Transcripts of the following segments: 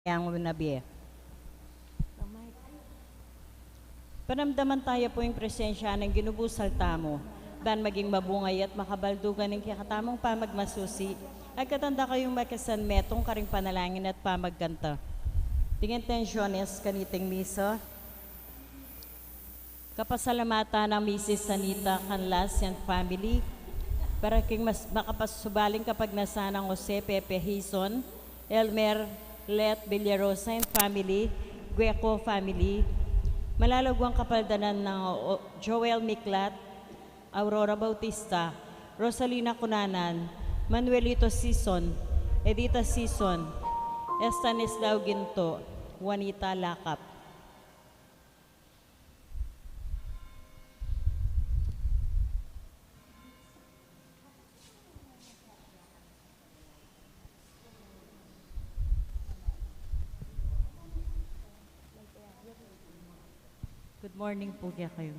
Yang nabi. Panamdaman tayo po yung presensya ng ginubusal tamo. Dan maging mabungay at makabaldugan ng kikatamong pamagmasusi. At katanda kayong makasan metong karing panalangin at pamagganta. Tingin tensyones kaniting misa. Kapasalamatan ng Mrs. Sanita Canlas and family. Para king mas makapasubaling kapag nasa ng Jose Pepe Hison, Elmer Let Villarosa and family, Gueco family, malalagwang kapaldanan ng Joel Miklat, Aurora Bautista, Rosalina Cunanan, Manuelito Sison, Edita Sison, Estanislao Ginto, Juanita Lakap. Good morning po kaya kayo.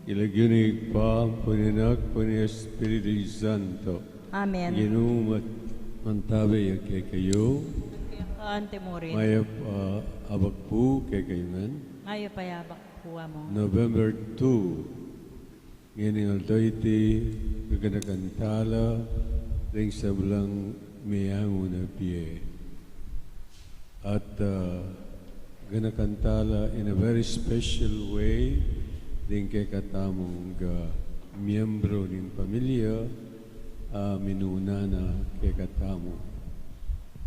Ilaginig pa ang Paninak, Pani Espiritu Santo. Amen. Ginumat mantabi kay kayo. Antemurin. Maya abak po kay kayo man. Ngayon payabak kuha mo. November 2. Ngayon alto iti kaganakantala ring sablang miyango na piye. At ganakantala in a very special way din kay katamong miyembro ng pamilya minuna na kay katamo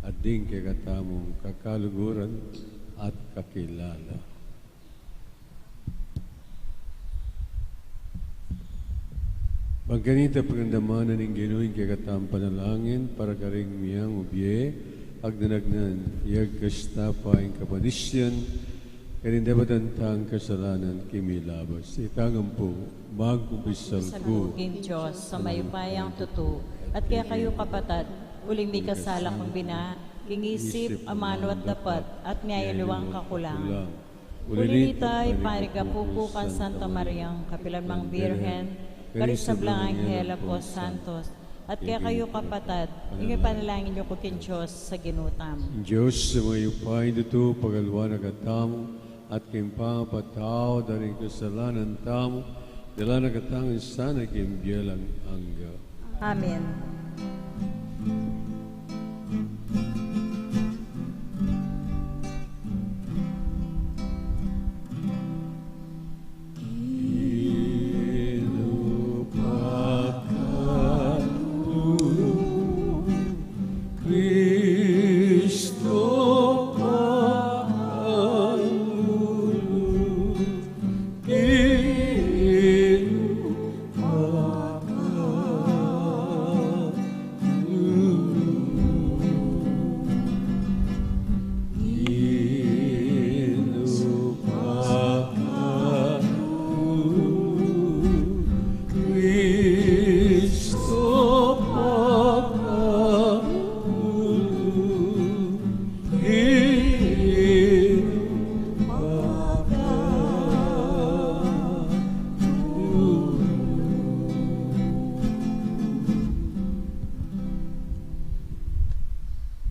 at din kay katamong kakaluguran at kakilala. Pagganita pagandamanan ng Ginoong kay katamong panalangin para karing miyang ubye agdanagnan yag kastapa ang kapadisyan kaya dapat ang kasalanan kimilabas. Itangan po, magkupisal ko. Salugin Diyos sa mayupayang tuto at kaya kayo kapatad, uling may kasala kong bina, kingisip, amano at dapat at ngayaluwang kakulangan. Ulinitay, parigapupukan Santa Mariang, Kapilanmang Birhen, Karisablang Anghela po Santos, at kaya kayo kapatad, ingay panalangin niyo ko kin Diyos sa ginutam. Diyos sa mayupayang tuto, pagalwa na katamo, at kimpapataw dari kasalanan tamo, dala nagatangan sana kimbiyalang angga. Amen.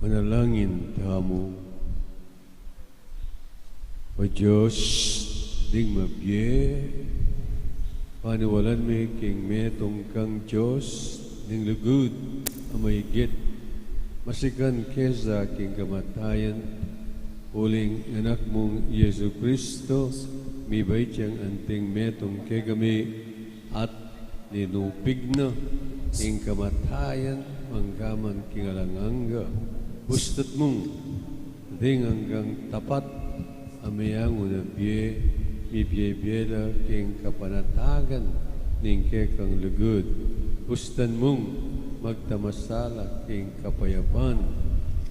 Manalangin tamo, O Diyos, ding mabye, panawalan may king metong kang Diyos, ning lugod, amayigit, masikan kesa king kamatayan, uling anak mong Yesu Kristo, mibay tiyang anting metong kegami, at ninupig na king kamatayan, manggaman king alanganga, bustat mong ding hanggang tapat amayang unabye bibye-byela king kapanatagan ning kekang lugod bustan mong magtamasala king kapayapan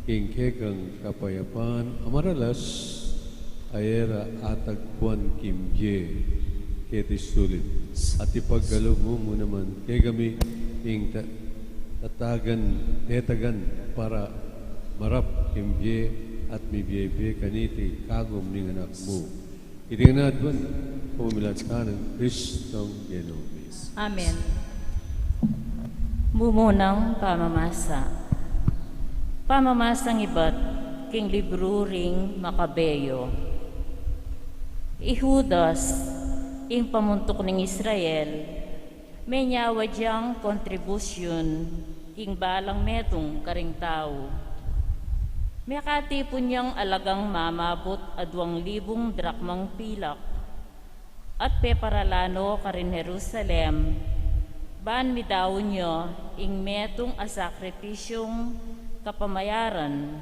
king kekang kapayapan amaralas ayera atagpuan kimye keti sulit. At ipaggalog mo naman kay kami ing tetagan para marap kimye at mibiyebe kaniti kagom ning anak mo. Itingan natin pumilat ka ng Kristong Genovis. Amen. Mumunang pamamasa. Pamamasang iba't king libro ring Makabeyo. Ihudas, ing pamuntok ng Israel, may nyawa diyang kontribusyon ing balang metong karing tao. May katipon niyang alagang mamabot a 2,000 drakmang pilak at peparalano karin Jerusalem, ban mi daw niyo ing metong a sakripisyong kapamayaran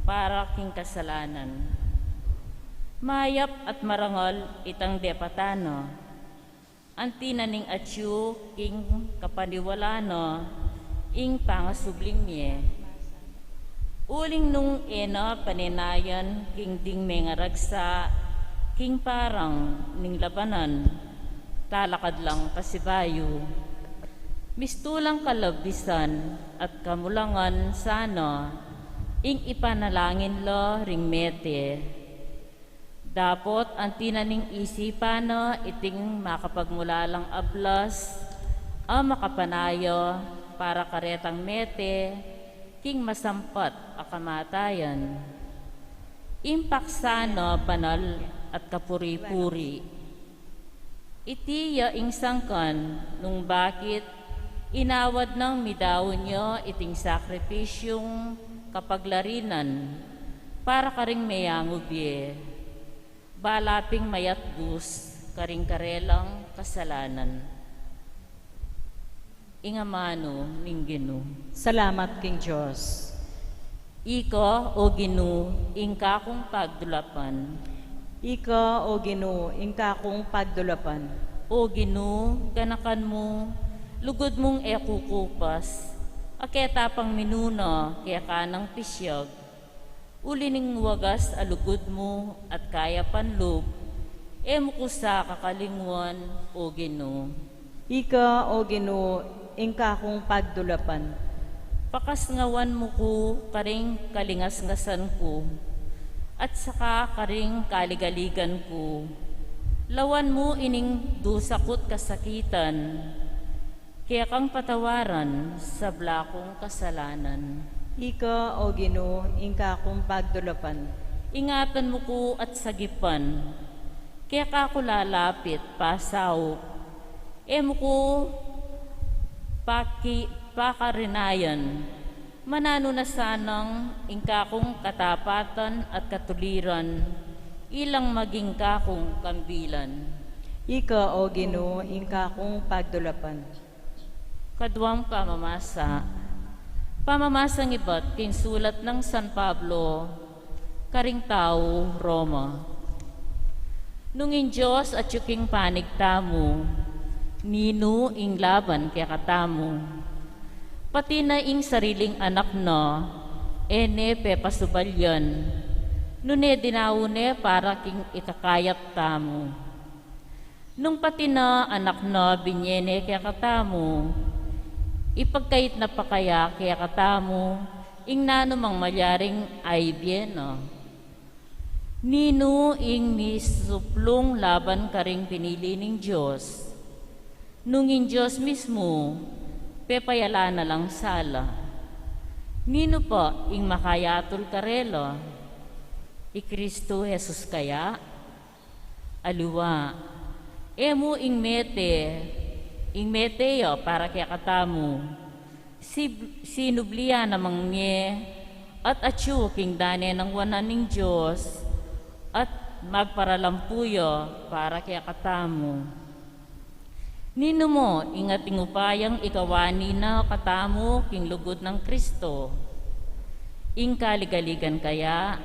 para king kasalanan. Mayap at marangal itang depatano, antinaning atyu king kapaniwalano, ing pangasubling niye. Uling nung ena paninayan king ding mengaragsa, king parang ning labanan, talakad lang pasibayo. Mistulang kalabisan at kamulangan sana, ing ipanalangin lo ring mete. Dapot ang tinaning isipan iting makapagmulalang ablas, ang makapanayo para karetang mete, king masampat a kamatayan. Impaksano banal at kapuri-puri. Itiya ing sangkan nung bakit inawad ng midaw nyo iting sakripisyong kapaglarinan para karing mayangubye, balaping mayatbus karing karelang kasalanan. Ingamano ning Ginu. Salamat King Diyos. Iko o Ginu, ingka kong pagdulapan. Ika o Ginoo, ingka kong pagdulapan. O Ginu, ganakan mo, lugod mong ekukupas, aketapang minuna, kaya kanang pisyag. Ulining wagas alugod mo at kaya panlog, mo sa kakalingwan, o Ginu. Ika o Ginoo, ingka kong pagdulapan. Pakasngawan mo ko, karing kalingas-ngasan ko, at saka karing kaligaligan ko. Lawan mo ining dusakot kasakitan, kaya kang patawaran sa blakong kasalanan. Ika o Ginoo, ingka kong pagdulapan. Ingatan mo ko at sagipan, kaya ka ko lalapit pasaw. Mo ko pakarinayan, manano na sanang ingkakong katapatan at katuliran, ilang maging kakong kambilan. Ika o Ginoo, ingka kong pagdulapan. Kaduang pamamasa. Pamamasang iba't king sulat ng San Pablo, karing tao, Roma. Nungin Diyos at yuking panig tamo, nino ing laban kaya katamo. Pati na ing sariling anak na, ene pepasubalyan, nune dinawune para king ikakayat tamo. Nung pati na anak na binyene kaya katamo, ipagkait na pakaya kaya katamo, ing nanumang malyaring ay biena. Nino ing misuplong laban karing pinili ning Diyos. Nungin Diyos mismo, pepayala na lang sala. Nino pa ing makayatul karelo, Kristo Jesus kaya, aluwa, emo ing meteo para kaya katamu, sinubliya namang nye, at atyu king dane ng wanan ning Diyos, at magparalampuyo para kaya katamu. Nino mo, ingating upayang ikawani na katamo king lugod ng Kristo. Ing kaligaligan kaya,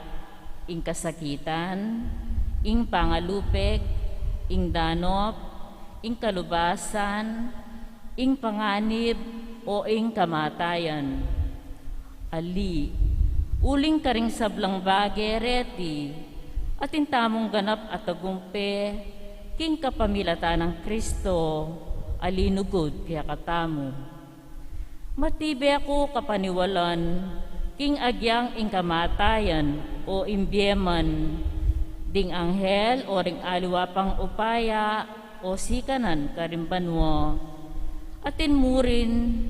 ing kasakitan, ing pangalupek, ing danop, ing kalubasan, ing panganib, o ing kamatayan. Ali, uling karing sablang bagay reti, at intamong ganap at tagumpe, king kapamilata ng Kristo, alinugod kaya katamo. Matibe ako kapaniwalan, king agyang ing kamatayan o imbyeman, ding anghel o ring aliwapang upaya o sikanan karimbanwa, atin murin,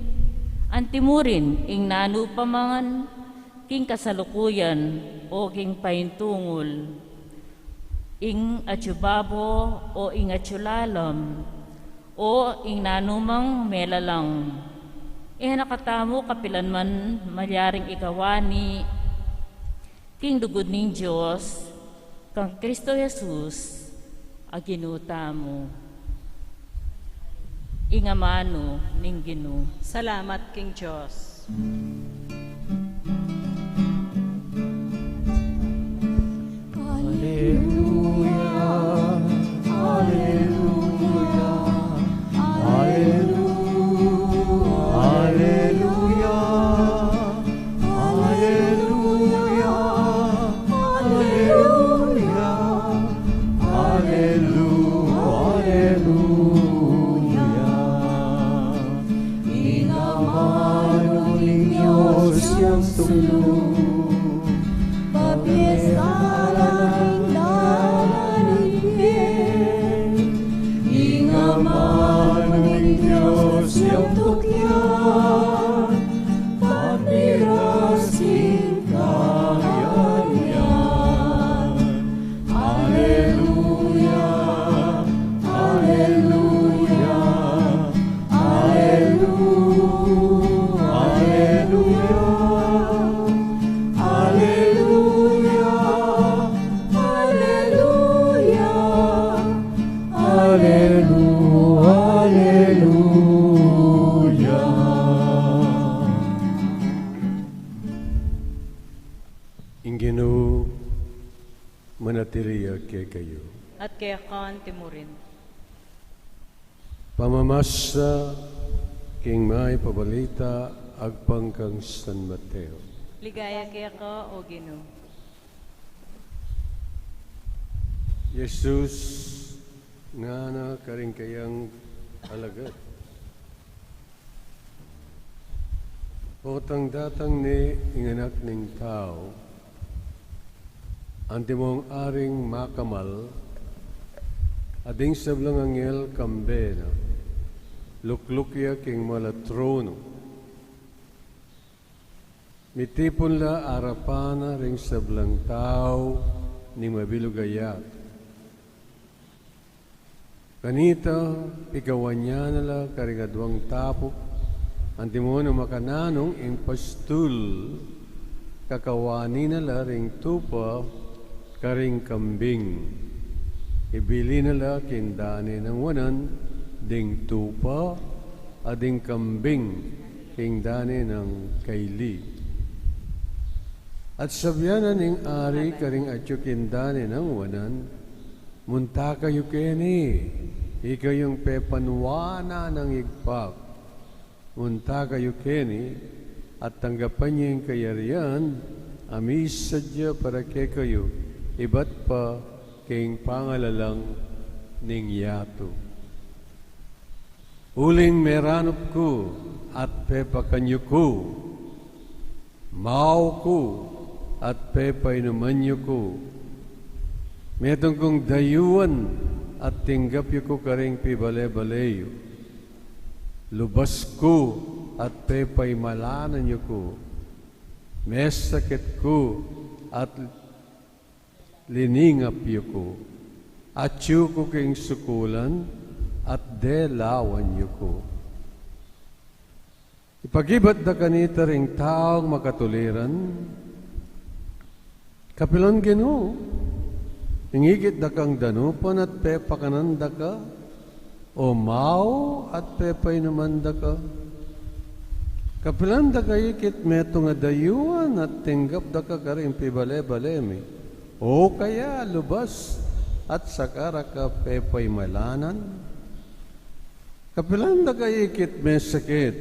antimurin ing nanupamangan, king kasalukuyan o king paintungol, ing atsubabo o ing atsulalam, o ing nanumang melalang. Nakatamo kapilanman malyaring ikawani, king dugod ning Diyos, kang Kristo Jesus, aginutamo. Ingamano ning Ginoo. Salamat, King Diyos. Inginu manatiriya ke kayo. At kaya kan timurin. Pamamasa king may pabalita agpang kang San Mateo. Ligaya kaya ka, O Ginoo. Jesus nga na karing kayang alagad. Otang datang ni inganak ning tao, antimong aring makamal, ading sablang angel kambena, luklukya king mala trono. Mitipon la arapana ring sablang tao ni mabilugayat. Kanita, ikawan niya nala karingadwang tapok, antimo na makananong in pastul, kakawani nala ring tupa, karing kambing. Ibili nala kindani ng wanan, ding tupa, ading kambing, kindani ng kaili. At sabyanan ning ari karing atyo kindani ng wanan, munta kayo keni, ikayong pepanwana ng igpak. Munta kayo keni, at tanggapan niyo yung kayarian, amis sadya para kay kayo, iba't pa king pangalalang ning yato. Uling meranop ko, at pepakanyo ko, mao ko, at pepainumanyo ko. Metong kong dayuan, at tinggap yu ko karing pibale-baleyo. Lubas ko at pepay malanan niyo ko. Mesakit ko at liningap niyo ko. Atyo ko king sukulan at delawan niyo ko. Ipagibat da kanita ring taong makatuliran. Kapilan Ginoo, ingigit da kang danupan at pepakananda ka. O mao at pepay naman da ka. Kapilan da kayikit meto nga dayuan at tinggap da ka karing pibale-balemi. O kaya lubas at sakara ka pepay malanan. Kapilan da kayikit may sakit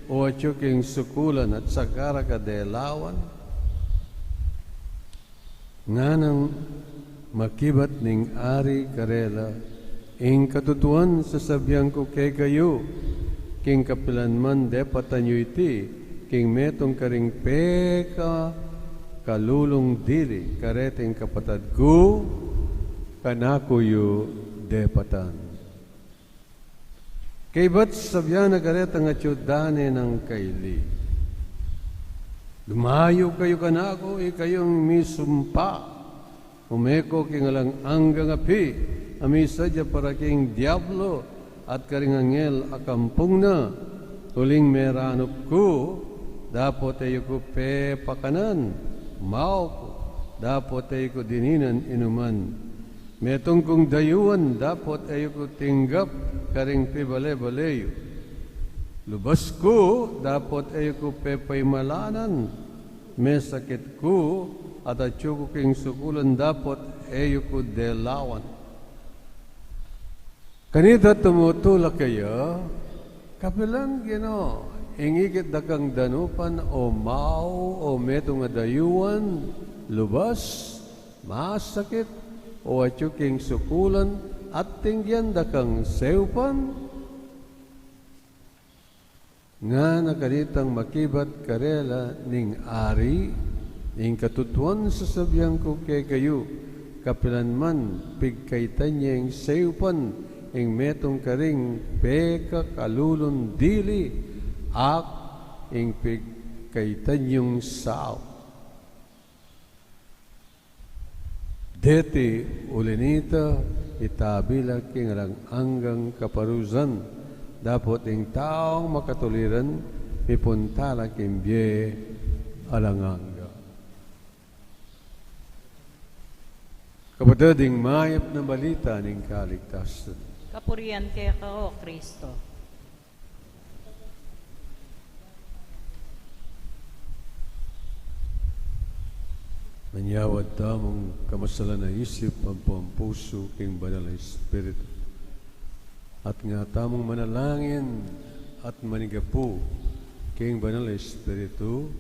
o atyuking sukulan at sakara ka delawan. Nga nang makibat ning Ari Karela, ing katutuan sa sabihan ko kay kayo, king kapilanman depatan yu iti, king metong karing peka, kalulong dili, kareteng kapatad ko, kanako yu depatan. Kay ba't sabihan na karetang at yudane ng kaili? Lumayo kayo kanako, kayong misumpa. Umeko king alang anggang api, amisa dya para king diablo, at karing angel akampung na, tuling meranop ko, dapat ayo ko pe pakanan, mao ko, dapat ayo ko dininan inuman. Metong kong dayuan, dapat ayo ko tinggap, karing pe bale-baleyo. Lubas ko, dapat ayo ko pe paimalanan, may sakit ko, at atyo ko king sukulan, dapat ayo ko delawan. Kanita tumutulak kayo, kapilang gino, ingikit dakang danupan o mao o metong adayuan, lubas, masakit, o atyo king sukulan, at tingyan dakang seupan, nga nakanitang makibat karela ning Ari, ing katutuan sa sabihan ko kay kayo, kapilanman pigkaitan niya ing seupan, ing metong karing peka kalulon dili, ak ing pigkaitan yung sao. Deti ulinita itabila king alang anggang kaparuzan, dapat ing taong makatuliran ipuntala kimbye alanganga. Kapatading mayap na balita ning kaligtasan. Kapurian kay ka, O Kristo. Manyawad tamong kamasalan na isip ang puso king banal na Espiritu. At nga tamong manalangin at manigapu king banal na Espiritu,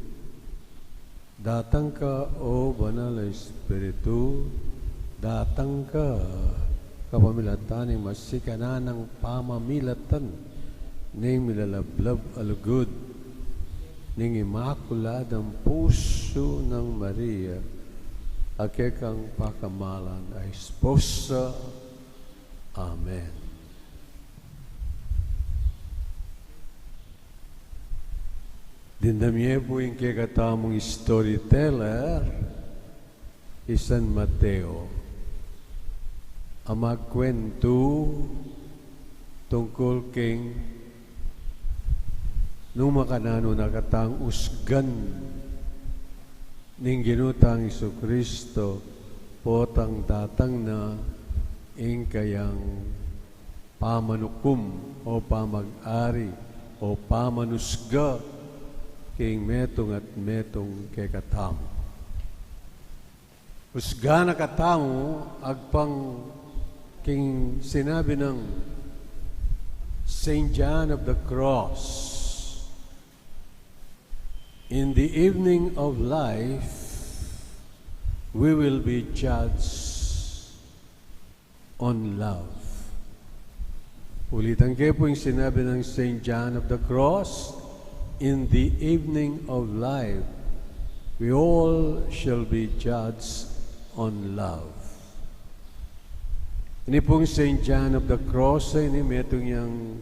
datang ka, O banal na Espiritu, datang ka, kapamilatan ng masikanan ng pamamilatan ng milalablab alugod ng imakuladang puso ng Maria, akekang pakamalan ay esposa. Amen. Dindamye po yung kekatamong storyteller, San Mateo, ang magkwento tungkol king nung makanano nakatang usgan ning ginutang Jesucristo potang datang na ing kayang pamanukum o pamag-ari o pamanusga king metong at metong kay katamo. Usga na katamo agpang king sinabi ng St. John of the Cross, in the evening of life, we will be judged on love. Ulitan kayo po yung sinabi ng St. John of the Cross, in the evening of life, we all shall be judged on love. Ini pong St. John of the Cross ay ini metong yung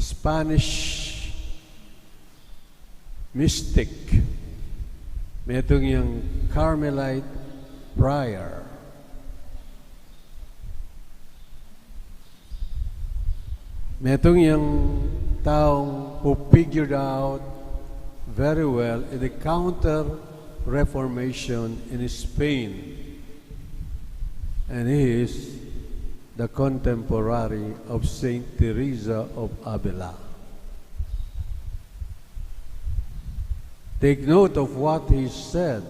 Spanish mystic, metong yung Carmelite friar. Metong yung taong who figured out very well in the counter-reformation in Spain. And he is the contemporary of Saint Teresa of Avila. Take note of what he said.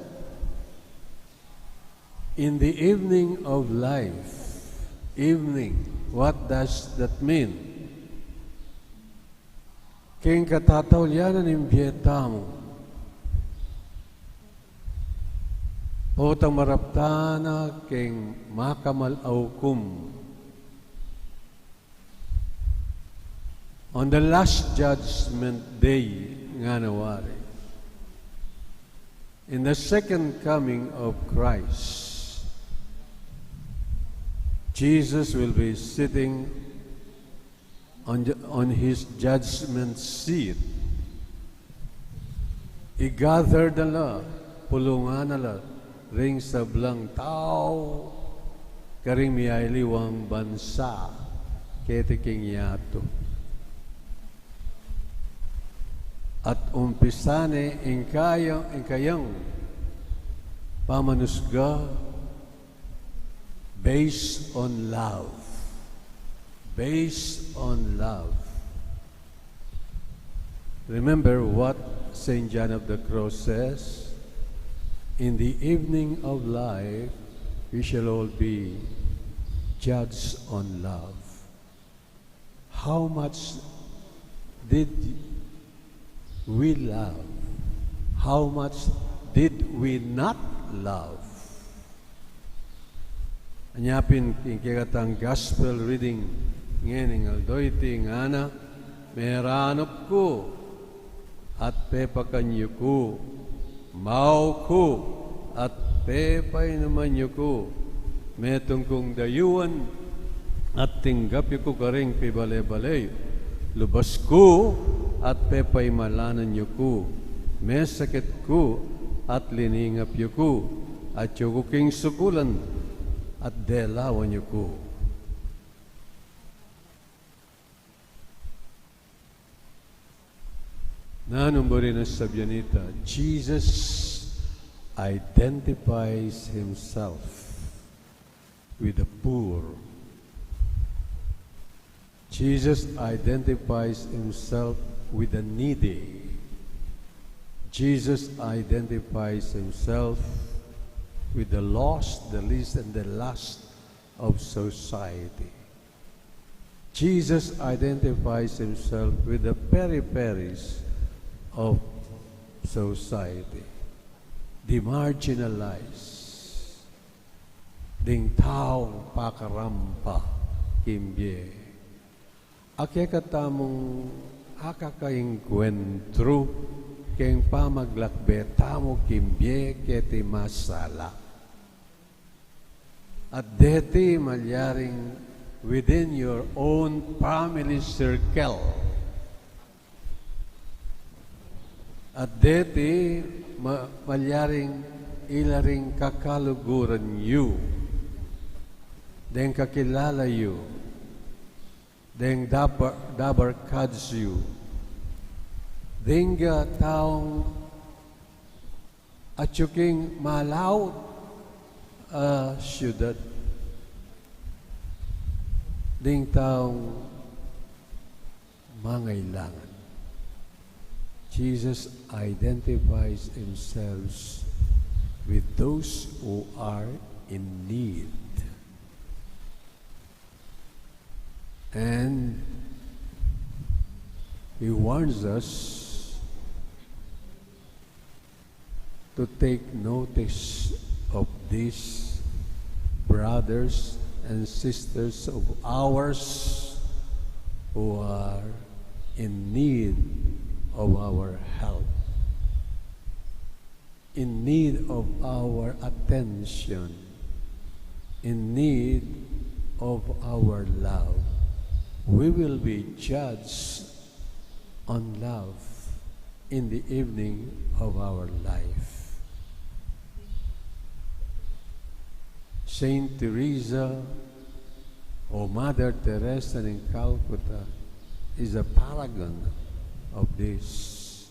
In the evening of life, evening, what does that mean? King katatawlyanan ng biyeta mo. Otang maraptana keng makamalaw kum. On the last judgment day nga nawari, in the second coming of Christ, Jesus will be sitting on his judgment seat. I-gather nala, pulungan nala, ring sablang tao, karing miyailiwang bansa, ketiking yato. At umpisane in kayang pamanusga based on love. Based on love. Remember what St. John of the Cross says? In the evening of life, we shall all be judged on love. How much did we love? How much did we not love? Anyapin kikatang gospel reading ngayon aldoyti ngana meranop ko at pepakanyo ko mau ko at pepay naman nyo ko metong kong dayuan at tinggap ko karing pibale-balay lubas ko at pepay malanan nyo ko may sakit ko at liningap nyo ko at yung king sukulan at delawan nyo ko. Nanumburi na sabyanita, Jesus identifies himself with the poor. Jesus identifies himself with the needy. Jesus identifies himself with the lost, the least, and the last of society. Jesus identifies himself with the peripheries of society, the marginalized, ding taong pakarampa, kimbye. Ake katamong akakaing kwentro, keng pamaglakbe tamo kimbye keti masala. At deti malyaring within your own family circle. At deti malyaring ilaring kakaluguran you. Den kakilala you. Den dabar kads you. Dingga taong at yuking malaw syudad. Ding taong mangailangan. Jesus identifies himself with those who are in need. And he warns us to take notice of these brothers and sisters of ours who are in need of our help, in need of our attention, in need of our love. We will be judged on love in the evening of our life. Saint Teresa or Mother Teresa in Calcutta is a paragon of this.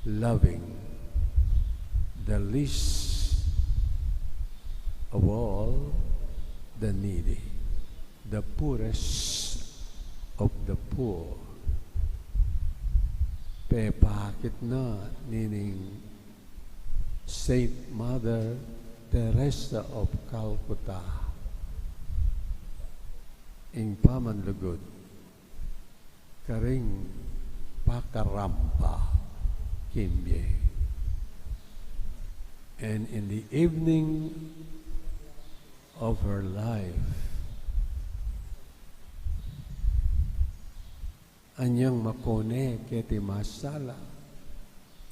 Loving the least of all, the needy, the poorest of the poor. Bakit na nining Saint Mother Teresa of Calcutta in pamanlugod karing pakarampa kimbye. And in the evening of her life, anyang makone keti masala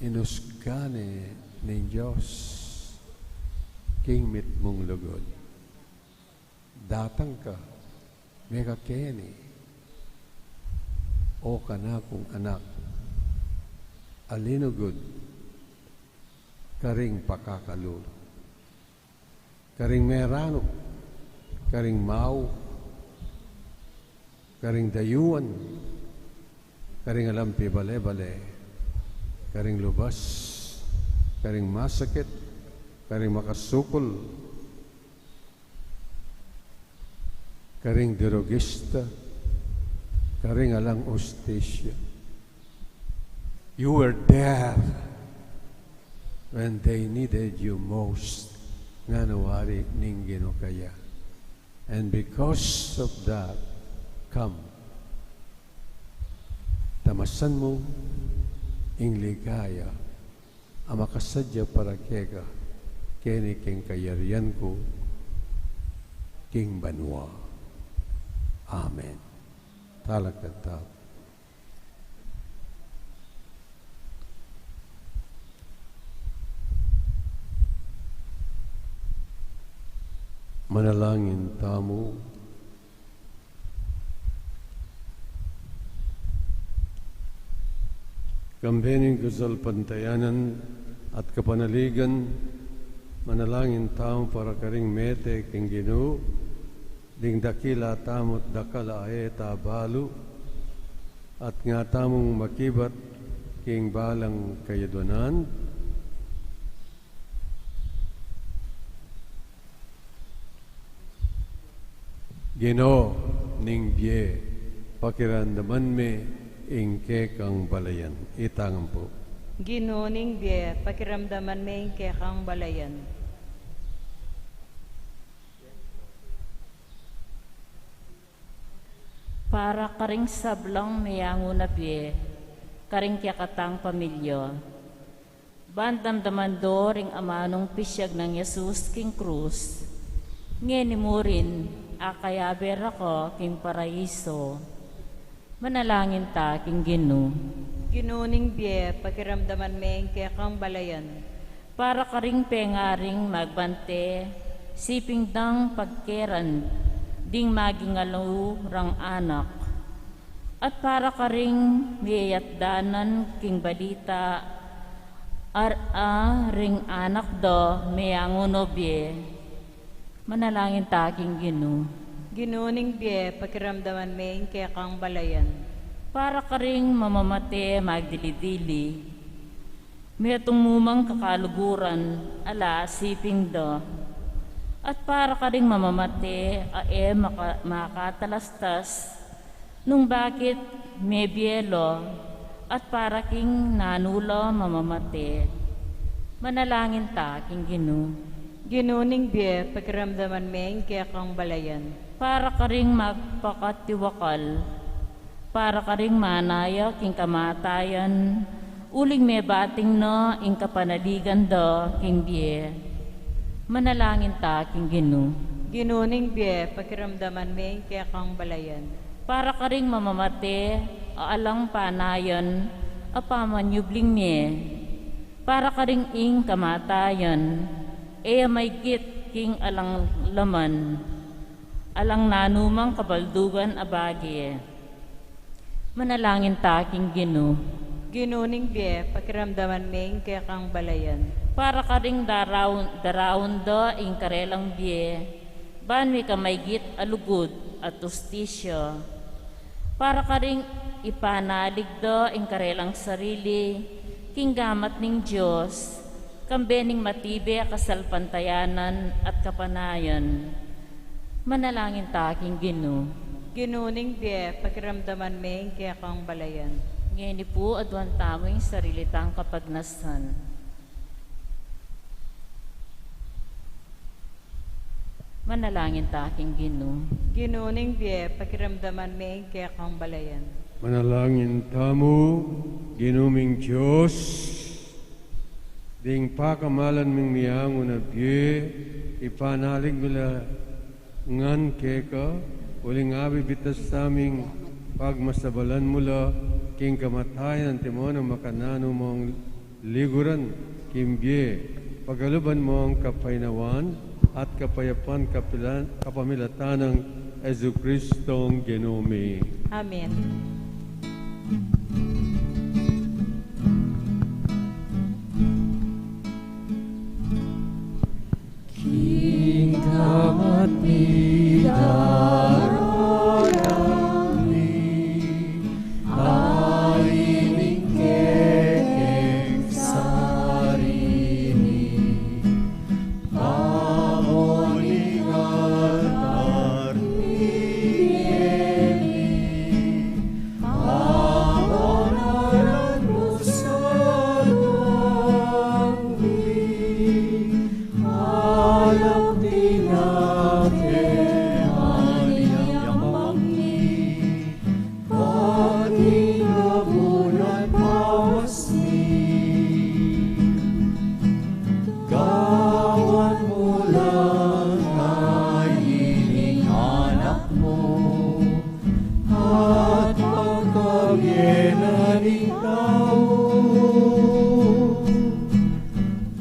inusgane ni Diyos king mit mong lugod. Datang ka, mega keni, o kanakong anak, alinugod, karing pakakalulo, karing merano, karing mau, karing dayuan, karing alampi bale-bale, karing lubas, karing masakit, karing makasukol, karing dirogista, karing alang ostisya. You were there when they needed you most. Nga nawari ning ginukaya. And because of that, come. Tamasan mo ing ligaya ang makasadya para kega kini king kayarian ko king banwa. Amen. Talagkatap. Manalangin tamo. Kambening kasalpantayanan at kapanaligan, manalangin tamo para karing mete king Ginoo, ding dakila tamot dakala ae tabalu, at nga tamong makibat king balang kayadwanan, Ginoo ning biye, pakirandaman me ingke kang balayan. Itangan po. Ginuning biye, pakiramdaman may kekang balayan. Para karing sablang mayango na biye, karing kiyakatang pamilya. Bandamdaman do ring amanong pisyag ng Yesus king krus. Ngeni mo rin, akayaber ako king paraiso. Manalangin ta king Ginoo. Ginuning biye, pakiramdaman may kekang balayan. Para karing pengaring magbante, siping dang pagkeran, ding magingalaw rang anak. At para karing miyayatdanan king balita, ring anak do mayango nobye. Manalangin ta king Ginoo. Ginuning biye, pakiramdaman may kekang balayan. Para karing mamamate magdilidili, may tumumang kakaluguran, ala siping do. At para karing mamamate, makatalastas, nung bakit may bielo, at para king nanulo mamamate. Manalangin ta king Ginoo. Ginuning biye, pakiramdaman may kekang balayan. Para karing magpakatiwakal, para karing manaya king kamatayan, uling may bating no ing kapanaligan do king biye. Manalangin ta king Ginoo. Ginuning biye, pakiramdaman may kekang balayan. Para karing mamamate, alang panayon, apamanyubling me. Para karing ing kamatayan, may git king alang laman, alang nanumang kabaldugan abagi. Manalangin ta king Ginoo. Ginuning biye, pakiramdaman may kekang balayan. Para karing darawon do ing karelang biye, banwi ka may git alugod at ustisyo. Para karing ipanalig do ing karelang sarili, king gamat ning Diyos, kambening matibe kasalpantayanan at kapanayon. Manalangin ta king Ginoo. Ginuning biye, pakiramdaman may kekang balayan. Ngayon po adwan tamo yung sarili tang kapagnasan. Manalangin ta king Ginoo. Ginuning biye, pakiramdaman may kekang balayan. Manalangin tamo, ginuming Diyos, Ding pakamalan ming miyango na biye, ipanalig mula ngan keka, uling abi bitas saming pagmasabalan mula, king kamatayan timo na makanano mong liguran, kimbiye, pagaluban mong kapainawan at kapayapan kapamilatan ng Ezu Kristong Ginome. Amen. Kingdom at nidararami, ailing kekeng sarini, pamoningan arnieli, pamonaran musalangli, alam din natin aniyang mangni, pagkinabunan pawasni. Gawan mo lang kahiling anak mo, at pagkabyenan ng tao.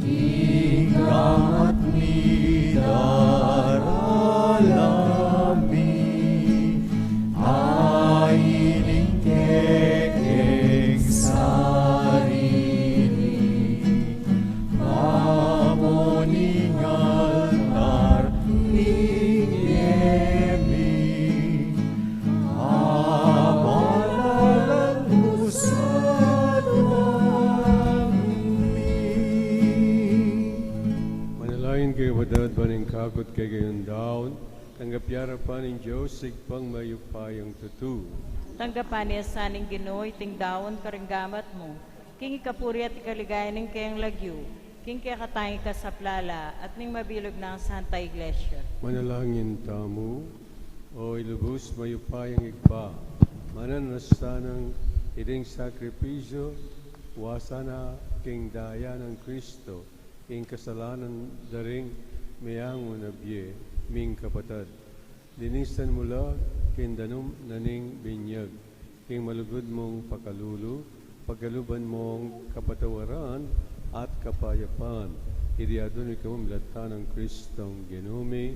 Tinggang at nidaralami, ailing kekeng sarini, pamoningan arniemi, amalalan mo sa langit. Manalangin kayo wadad baning kakot kay gayon daon, tanggapyara pa ng Diyos, sigpang mayupayang tutu. Tanggapan niya saning Ginoo, tingdawon karenggamat mo. King ikapuri at ikaligaya ng kayang lagyo. King kaya katangi ka sa plala at ning mabilog na ang Santa Iglesia. Manalangin tamu, o ilubos mayupayang igpa, mananasanang iding sakripisyo, wasana king daya ng Kristo, king kasalanan daring mayango na biye, ming kapatad. Linisan mula, king danum naning binyag, king malugod mong pakalulu, pagaluban mong kapatawaran at kapayapan. Iriadon ikaw milatan ng Kristong Ginome,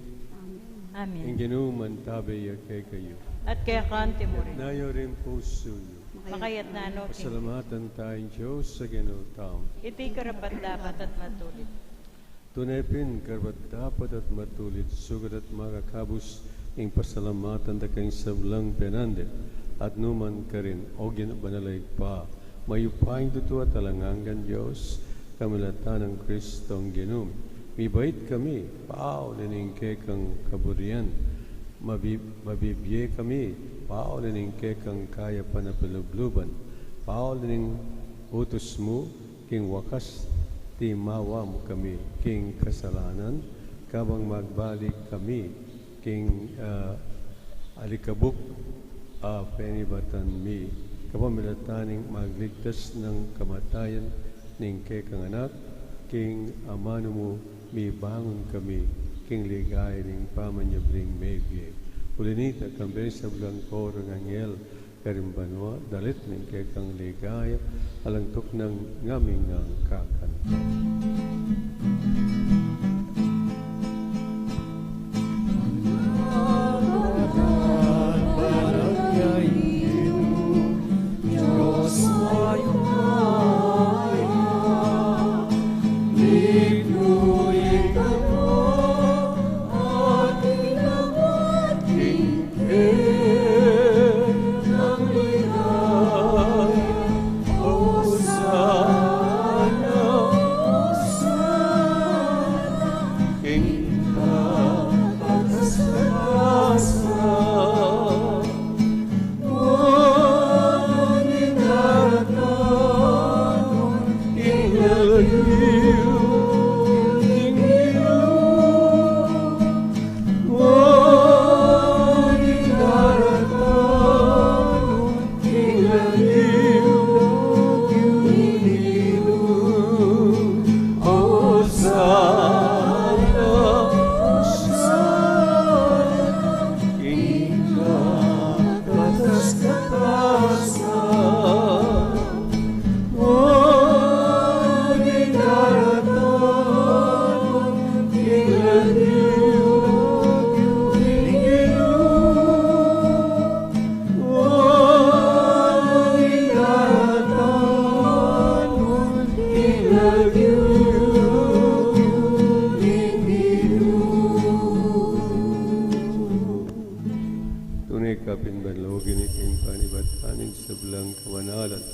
Amen. ang ginuman tabi kay kayo. At kaya kanti mo rin. Nayo rin puso niyo. Makayat na ano, King. Pasalamatan tayong Diyos sa ginutam. Ito'y karapat dapat at matulit. Tunay pin karapat dapat at matulit, sugat at makakabos ang pasalamatan da kayong sablang penande. At numan ka rin, o ginabanalay pa, mayupaing tuto at talangangan Diyos, kamilatan ng Kristong Ginum. Mibait kami, pao lining kekang kaburian. Mabibye kami, pao lining kekang kaya panapilubluban. Pao lining utos mo, king wakas, ti mawa mo kami, king kasalanan, kabang magbalik kami, king alikabok, penibatan mi, kapamilataning magligtas ng kamatayan ning kekang anak, king amano mo, mi bangon kami, king ligay ning pamanyabling mebye. Ulinita kambe sa blang koro ng angel, karimbanwa, dalit ning kekang ligay, alangtok ng ngaming ng kakan. Hosanna, kapinbanlogin iking panibatanin sa belang kamanalan.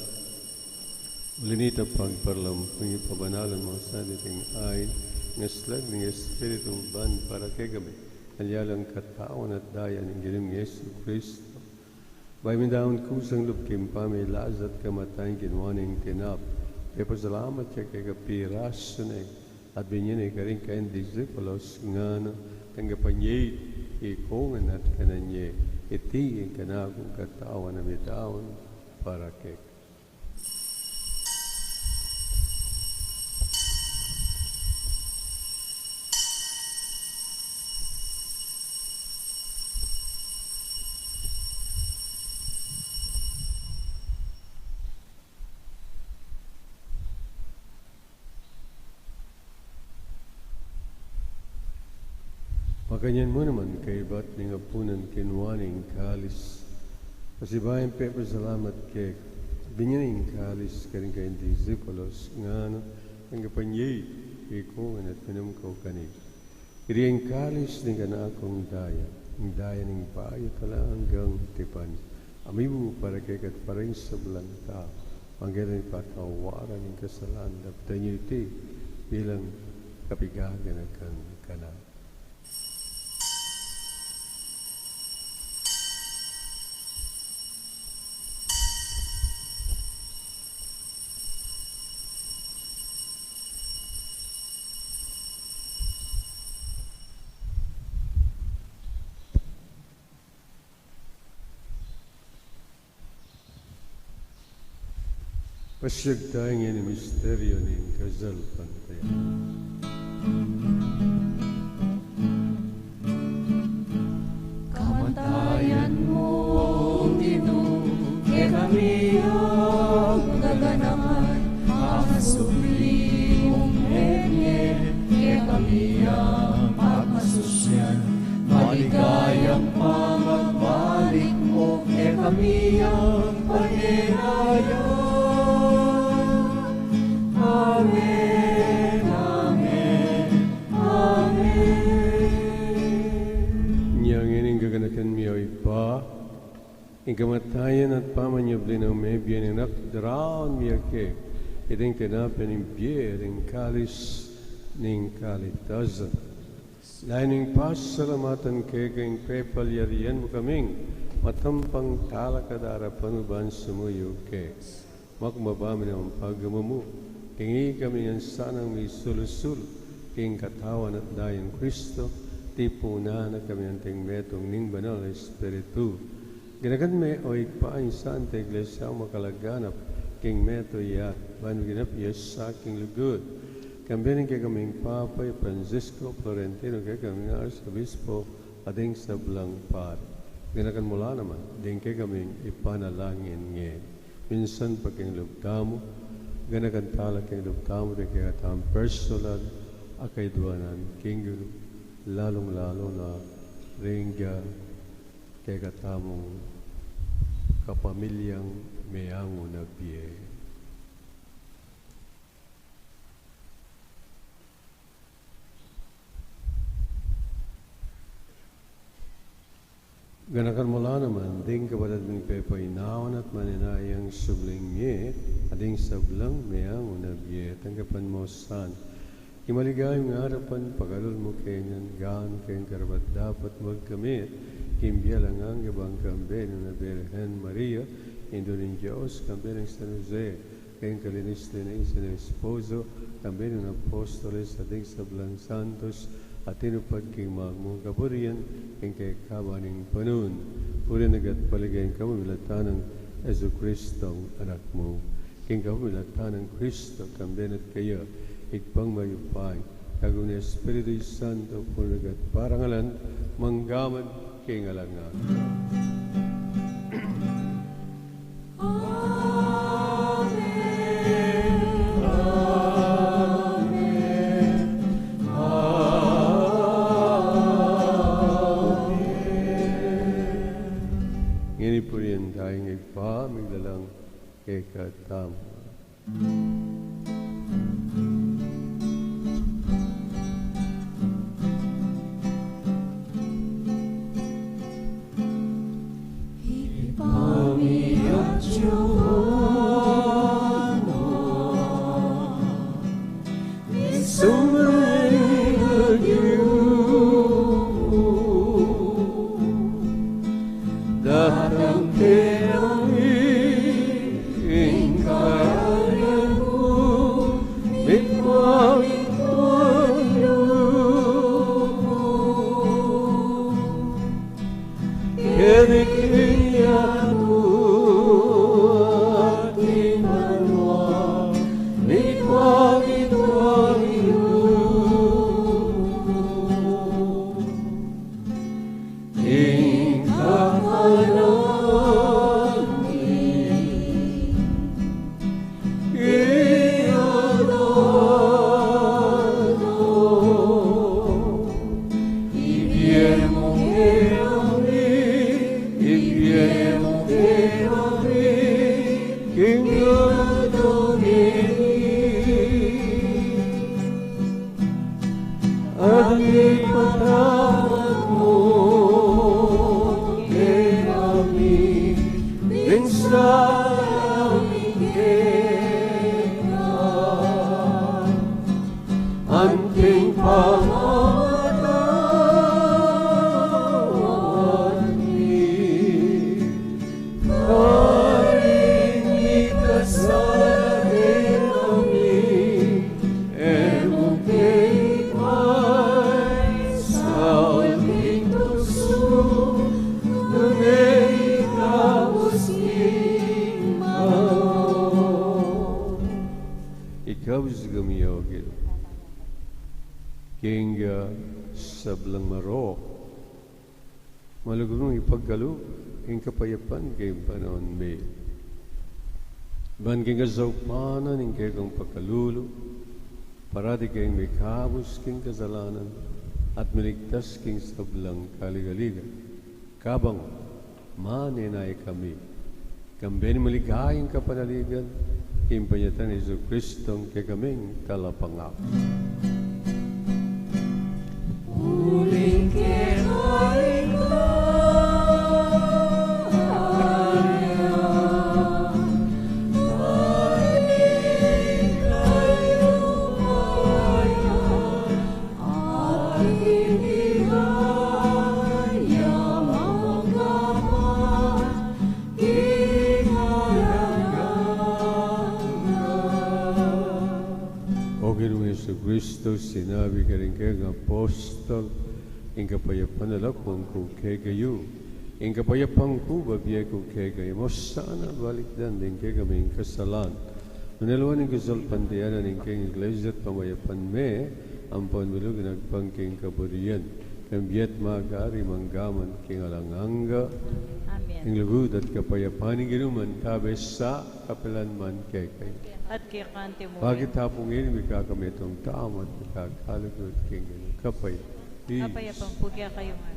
Ulinita pagparlampang ipabanalan mo sa ating ayin, ngaslag ng Espiritu ban para kay gabi, alyalang katawan at daya ng gilim ng Yesu Kristo. Baymindaon kusang lupkim pa may lazat kamatayin kinwaning tinap. Kaya pasalamat siya kay kapiraso na at binyan ay karing kain disipulos nga na tanggapanyay ikongan at kananye itigin ka na kung katawan na bitawan para kay Makanyan mo naman kay ba't ng apunan kinwaning kalis. Pasibayan pe pasalamat kay binyaning kalis karing kay disipulos nga no ang kapanyay ikongan at pinamkaw kanil. Iriyang kalis ng kanakong daya, ang daya ng payo tala hanggang tipan. Amibu para kay kat paring sa belanta, manggaling patawaran ng kasalan, dapta niyo iti bilang kapigagan akan kanan. Pasyag tayong yan ang misteryo ng kasalpantayan. Kamatayan mo, Ginoo, kay kami ang gaganahan, ang sublimong henye, kay kami ang pagmasusyan. Maligayang pamagbalik mo, kay kami ang paninaya. Amen, Amen, Amen. Niyang ining gaganakan miyo ipa, ang kamatayan at pamanyabli ng may biyan ng nakdaraan miya ke, iting tinapin ng biyer, ng kalis, ng kalitasan. Dahil ng pasalamatan kay kayong pepalyarian mo kaming, matampang talakadara panuban sumuyo ke, makmabami ng pagamamu. Hingi kami ng sanang may sulusul, king katawan at dayan Kristo, tipo na kami ang tingmetong ning banal Espiritu. Ginagan may o ipain sa ante iglesia makalaganap, king meto yat, banginap yes sa king lugod. Kambiyanin kay kaming Papay Francisco Florentino kay kaming Arsobispo ading sa Blangpar. Ginagan mula naman, din kay kaming ipanalangin ngayon. Minsan pagking lugdamo, ganakan tala kay lugtamo de kay atam personal akay duanan king lalong-lalo na ringga kay katamong kapamilyang mayango na biye. Ganakan mula naman, ding kapalat ng pepainawan at maninayang subling niye, ading sablang mayang unabye, tanggapan mo san. Kimaligayong harapan, pagalol mo kenyan, gaan kayong karapat dapat magkamit, kimbiyalang ang gabang kambe na Birhen Maria, Indo ng Diyos, kambe ng San Jose, kayong kaliniste na isa ng esposo, kambe ng Apostoles, ading sablang santos, at tinupad king magmong kapurian, king kay kabaning panun. Puri nagat paligayin ka mamilatan ng Yesu Kristong anak mo. King ka mamilatan ng Kristo, kambenat kayo, ikpang mayupay. Kagun Espiritu Santo, puri nagat parangalan, manggamad king alangan. Purian tayong ipamiglalang kay katama. husgamiyo gil. Kenga sablang marok. Malugurong ipagkalo, king kapayapan kay panon may. Ban king kasaupana ning kay kang pagkalulo, parati kay may kabus king kasalanan, at miligtas king sablang kaligaligan. Kabang maninay kami, kambeni maligayang kapanaligan, kimpanyatan ni Jesu Kristong kay kaming kalapangak. Uling kinain Kristo sinabi ka rin kay ang apostol, ang kapayapan na lakong ko kay kayo, ang kapayapang ko babiyay ko kay kayo, mo sana balikdan din kay kaming kasalan. Manalawan ng kasalpantiyanan ng kay iglesia at pamayapan me, ang panbilog nagpangking kaburiyan, kambiyat magari manggaman king alanganga, Amen. ang lugod at kapayapan ng ginuman, tabi sa kapilanman kay kayo. At kay kanti mo. Bakit hapong ini may kakamitong tama at magkakalugod king kapay. Kapayapang pugya kayo nga.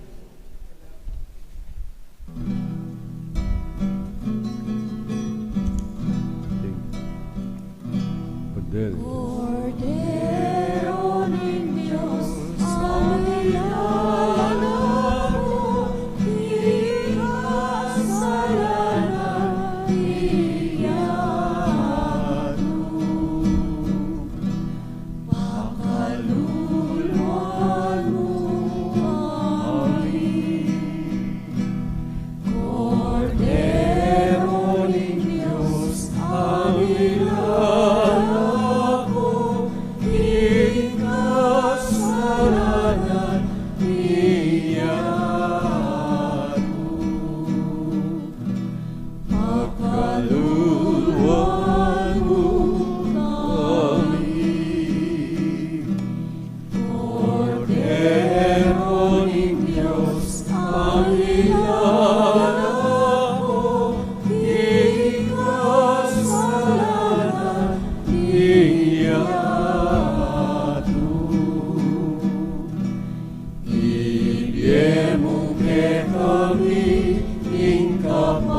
Padel. Cordero ng Diyos, ang nilalang mo, ikasalanan iyan mo. Pakaluluan mo kami. Cordero ng Diyos, ang nilalang mo, ikasalanan iyan mo. Pakaluluan mo kami. Cordero ng Diyos, ang nilalang mo, ikasalanan iyan mo. Ibigay mo kay kami ng kapayapaan.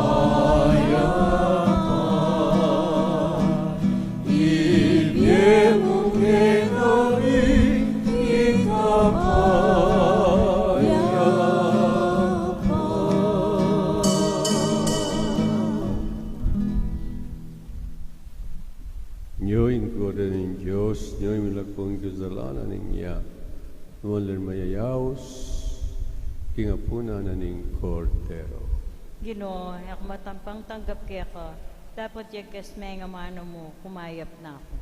Ibigay mo kay kami ng kapayapaan. Nyo'y koda ng Diyos, nyo'y milakong kasalanan ng iya. Nuwalan mayayaos, kingapuna na ng Cordero. Ginoo, ako matampang tanggap kaya ka. Dapat yagas may nga mano mo, kumayap na ako.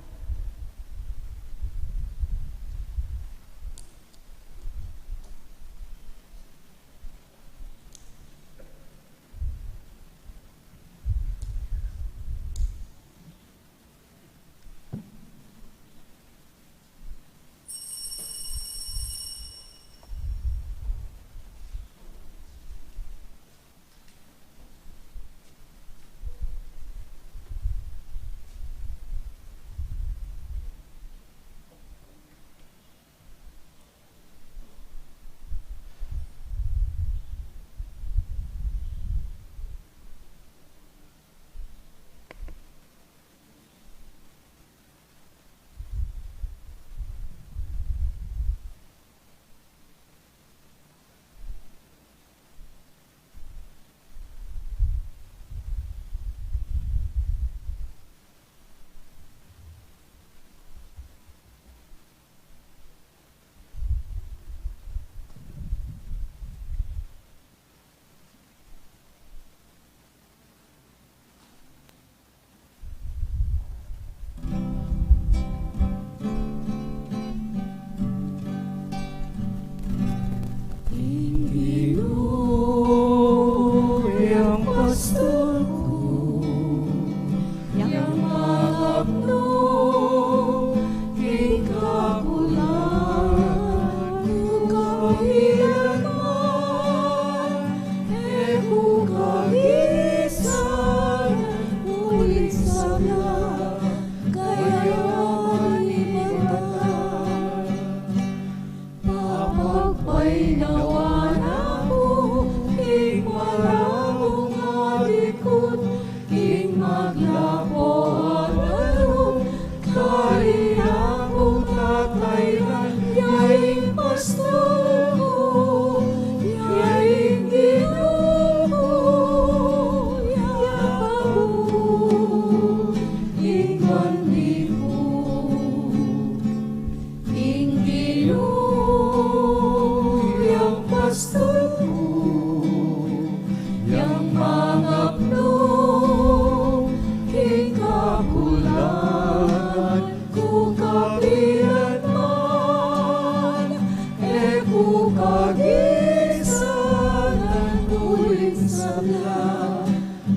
sabla,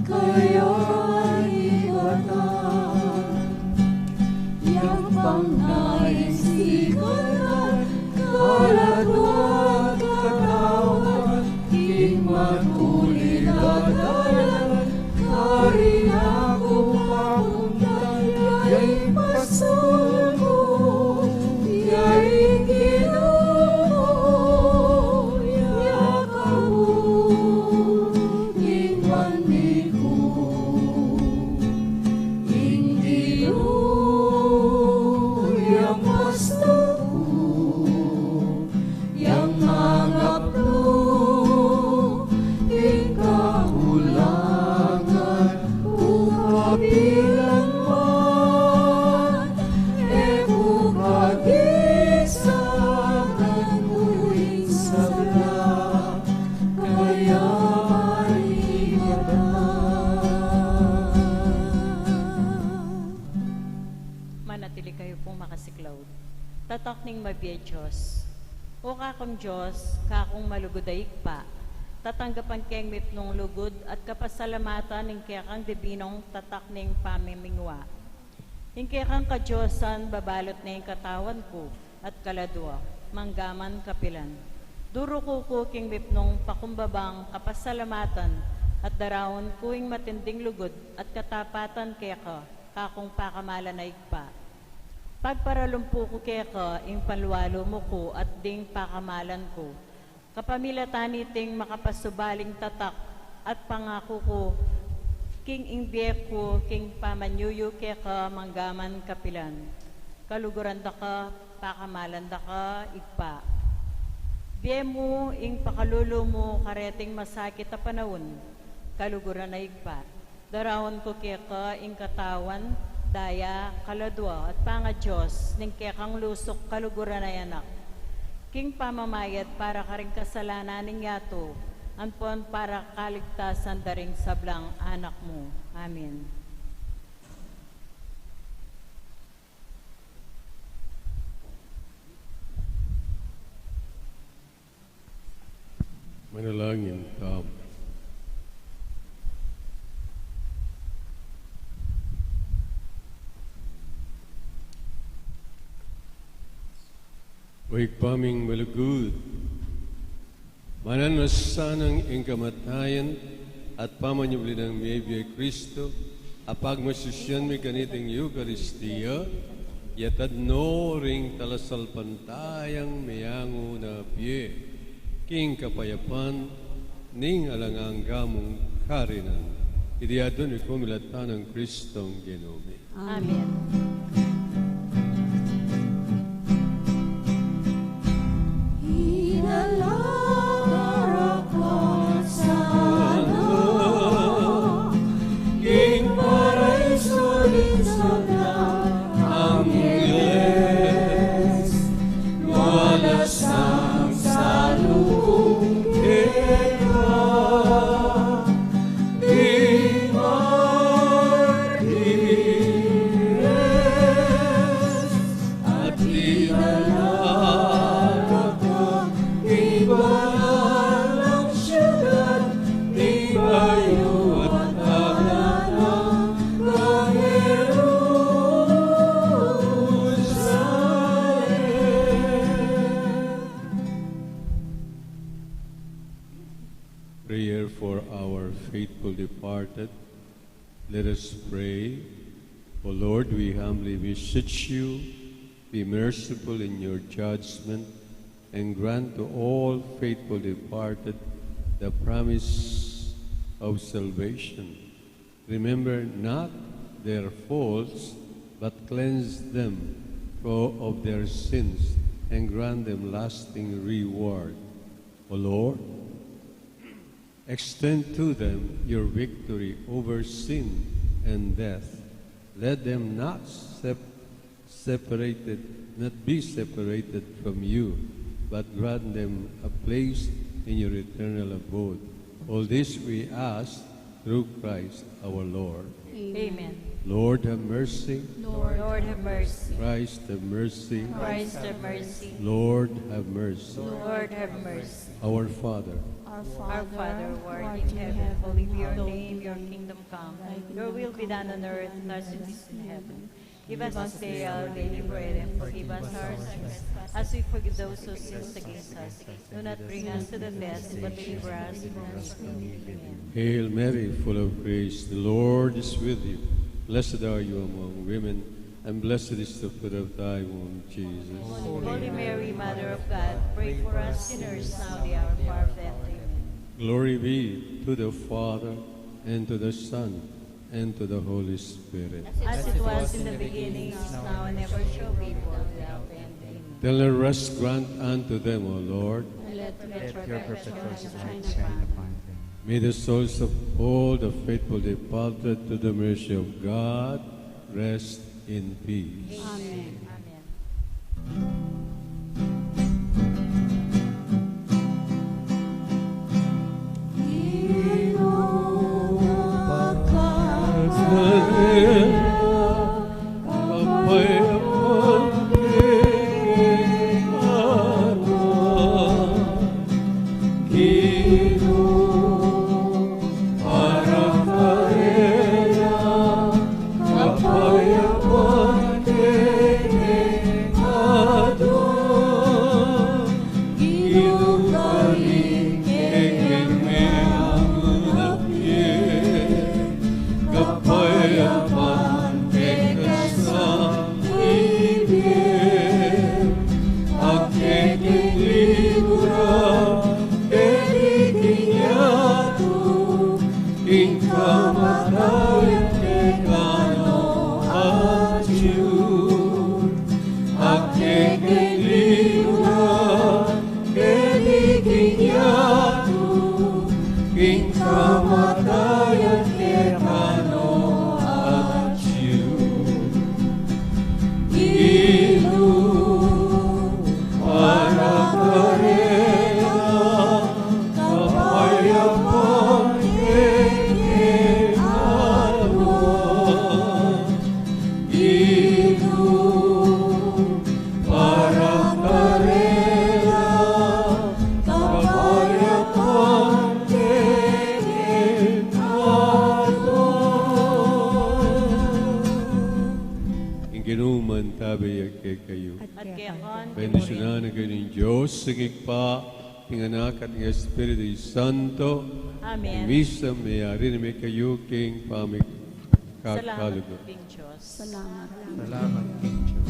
kaya'y iwanan. Yang pangnais ikalat, kalatuan katawan, king matulid at dalan, kari ako papuntan, ya'y pasungo, ya'y Ginoo, yakamo, ingman miku, hindi yang pastuko, yang mangaplo, ikahulangan, ukabilang man, bukagisang uwing sabla, kaya Manatili kayo pong makasiklaw. Tatak ning mabiya Diyos. O kakong Diyos, kakong malugoday pa. Tatanggapan keng mipnong lugod at kapasalamatan ng kekang dibinong tatak ning pamimingwa. Yung kekang kadyosan, babalot na yung katawan ko at kaladwa, manggaman kapilan. Duro ko king mipnong pakumbabang kapasalamatan at darawon ko yung matinding lugod at katapatan keka, kakong pakamalan na igpa. Pagparalumpo ko keka, ing palwalo mo ko at ding pakamalan ko. Kapamilatan iting makapasubaling tatak at pangako ko, king ingbiye ko, king pamanyuyo keka, manggaman kapilan. Kaluguran da ka, pakamalan da ka, igpa. Biye mo, ing pakalulo mo, kareting masakit na panahon, kaluguran na igpa. Darawon ko keka, ing katawan, daya, kaladwa, at panga Diyos, ning kekang lusok, kaluguran na yanak. King pamamayat para karing kasalanan ning yato, anpon para kaligtasan daring sablang anak mo. Amen. Manalangin ka. Waigpaming malugod, mananasanang ing kamatayan at pamanyubli ng miyay Kristo, apag masusyan mi ganiting Eucharistia, yatad no ring talasal pantayang mayango na piye, king kapayapan, ning alanganggamong karinan. Idiyadon ikumilatan ng Kristong Ginome. Amen. Prayer for our faithful departed. Let us pray. O Lord, we humbly beseech you, be merciful in your judgment, and grant to all faithful departed the promise of salvation. Remember not their faults, but cleanse them of their sins, and grant them lasting reward. O Lord, extend to them your victory over sin and death. Let them not be separated from you, but grant them a place in your eternal abode. All this we ask through Christ our Lord. Amen. Lord, have mercy. Lord, have mercy. Christ, have mercy. Christ, have mercy. Lord, have mercy. Lord, have mercy. Our Father, Our Father, who art in heaven, holy be your name, your kingdom come. Your will be done on earth as it is in heaven. Give us this day our daily bread, and forgive us our sins, as we forgive those who sin against us. Do not bring us to the test, but deliver us from evil. Amen. Hail Mary, full of grace, the Lord is with you. Blessed are you among women, and blessed is the fruit of thy womb, Jesus. Holy Mary, Mother of God, pray for us sinners now and the hour of our death. Amen. Glory be to the Father, and to the Son, and to the Holy Spirit. As it was in the beginning, is now, and ever shall be, world without end. Amen. Tell the rest grant unto them, O Lord. And let Your perpetual light shine upon them. May the souls of all the faithful departed to the mercy of God rest in peace. Amen. Ginuman tabi kayo. At kaya kon, Bendisyonan na kayo ng Diyos, sigig pa, ng anak at ng Espiritu Santo. Amen. Misa mayari na may kayo king pamig Salamat kakalugo. King Diyos. Salamat, King Diyos.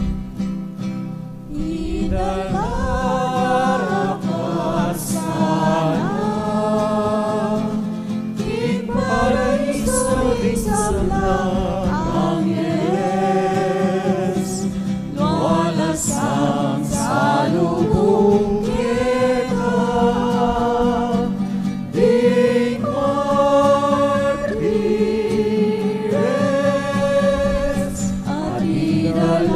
Idalara ka sana, King Paraiso isang Angeles, luwalasang salubong kita, di martires, at idalara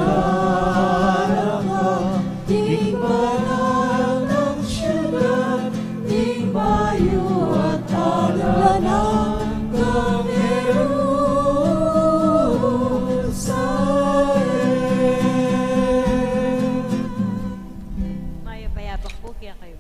ka, di banal ng syudad, di bayo at alanan ng Jerusalem. Maya payabak po kaya kayo.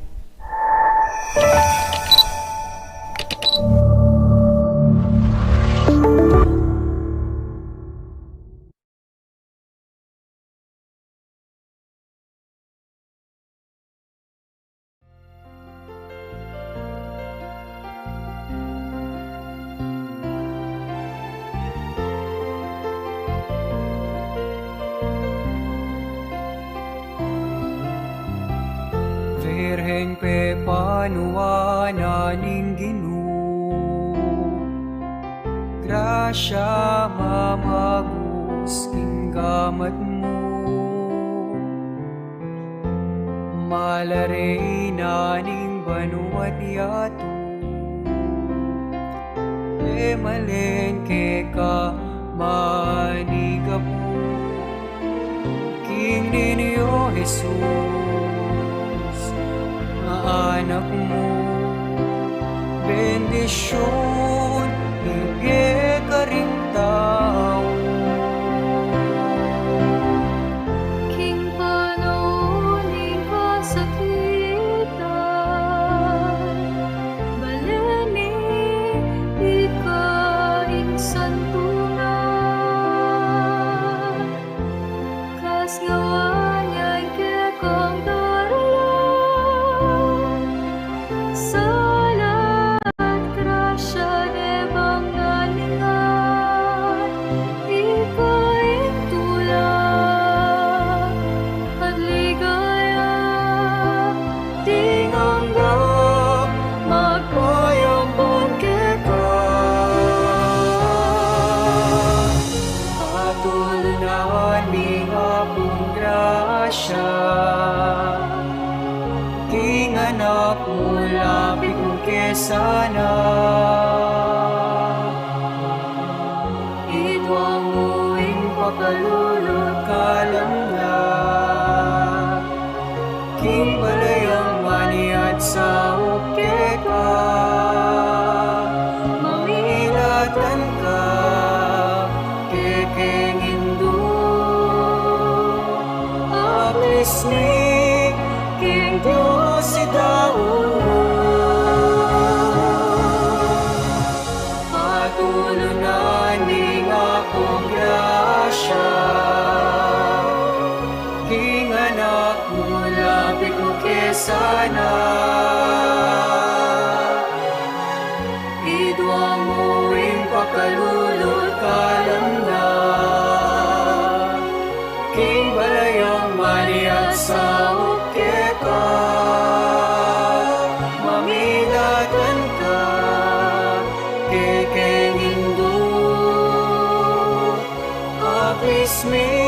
Virhen pe panuana ning Ginoo, grasya mamagus king gamat mo, malare na ning banuat yato, e malengke ka manigapu, King ninyo Jesus, anak mo, bendisyon, hige ka ring tao. King panaunin kasakitan, sana. Idwang muing pakalulot Kalam na King balayang maniat sa ukeka, mamilatan ka kekeng indu. Apis ni King Diyos si patulunan ning akong grasya. King anak mo, lapit mo kesana. Idwang mo ing pakalulot kalam na. King balayang maniat sa ukeka, mamilatan ka kekeng indu. Apis mi